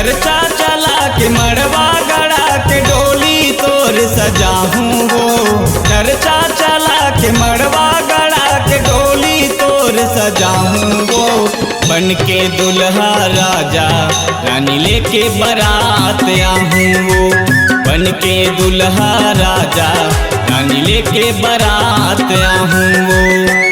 चर्चा चला के मड़वा गड़ा के डोली तोर सजाहूँ वो। चर्चा चला के मड़वा गड़ा के डोली तोर सजाहूँ वो। बन के दुल्हा राजा रानी लेके बारात आहूँ वो। बन के दुल्हा राजा रानी लेके बारात आहूँ वो।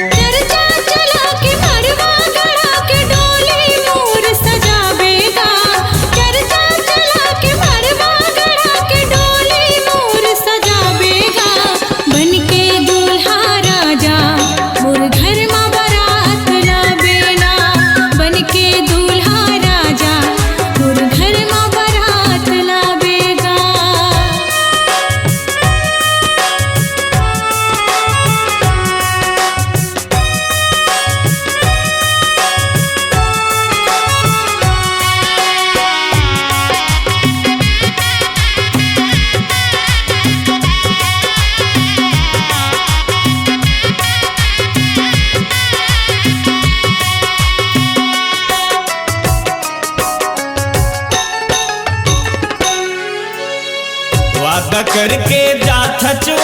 वादा करके जात छो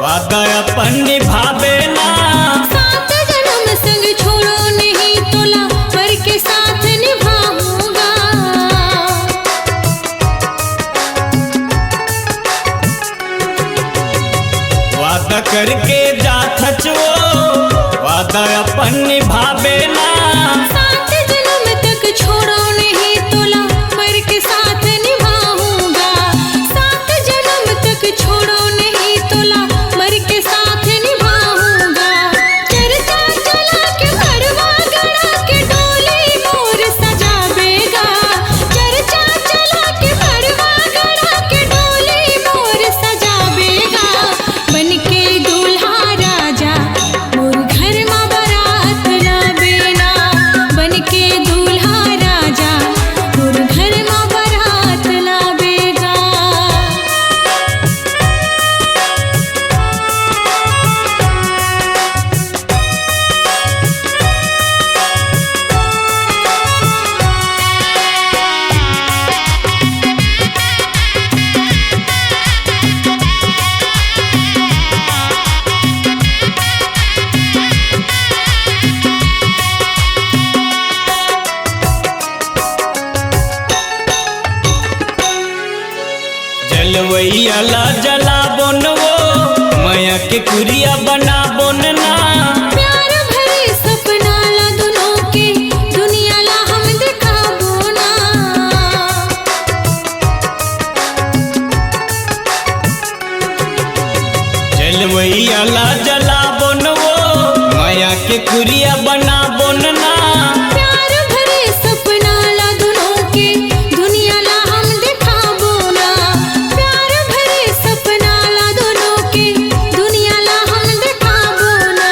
वादा अपन निभावे ना। सात जन्म संग छोड़ो नहीं तोला पर के साथ निभाऊंगा। वादा करके जात छो वादा अपन निभावे ना। सात जन्म तक छोड़ो नहीं तोला पर के साथ निभाऊंगा। सात जन्म तक छोड़ो नहीं तोला मर के साथ निभाऊंगा। चर्चा चला के मड़वा गड़ा के डोली मोर सजावेगा। चर्चा चला के मड़वा गड़ा के डोली मोर सजावेगा। बन के दूल्हा राजा मोर घर में बारात लावेना। बन के दूल्हा राजा मोर घर में बारात लावेगा। जलवैया ला जला बोन वो माया के कुरिया बना बोन ना। प्यार भरे सपना ला दोनों के दुनिया ला हम दिखाबो ना। जलवैया ला जला बोन वो माया के कुरिया बना बोन ना। प्यार भरे सपना ला दोनों के दुनिया ला हम दिखाबो ना। प्यार भरे सपना ला दोनों के दुनिया ला हम दिखाबो ना।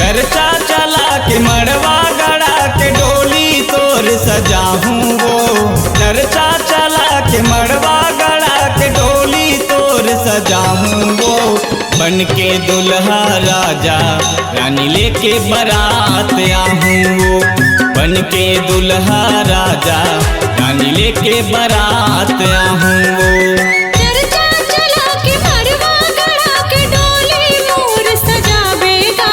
चर्चा चला के मड़वा गड़ा के डोली तोर सजाहूँ वो। चर्चा चला के मड़वा गड़ा के डोली तोर सजाहूँ वो। बन के दुल्हा राजा रानी लेके बारात आहूँ वो। बन के दुल्हा राजा रानी लेके बारात आहूँ वो। चर्चा चला के मड़वा गड़ा के डोली मोर सजावेगा।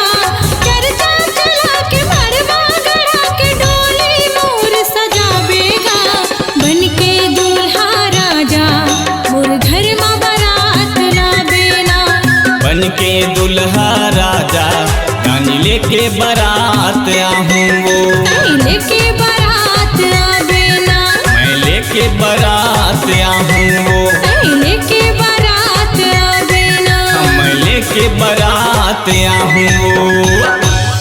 चर्चा चला के मड़वा गड़ा के डोली मोर सजावेगा। बन के दूल्हा राजा मोर घर में बारात लावेना। बन के दुल्हा राजा रानी लेके बारात आहूँ वो। लेके बारात आवेना। मैं लेके बारात आहूँ वो। लेके बारात आवेना। मैं लेके बारात आहूँ वो।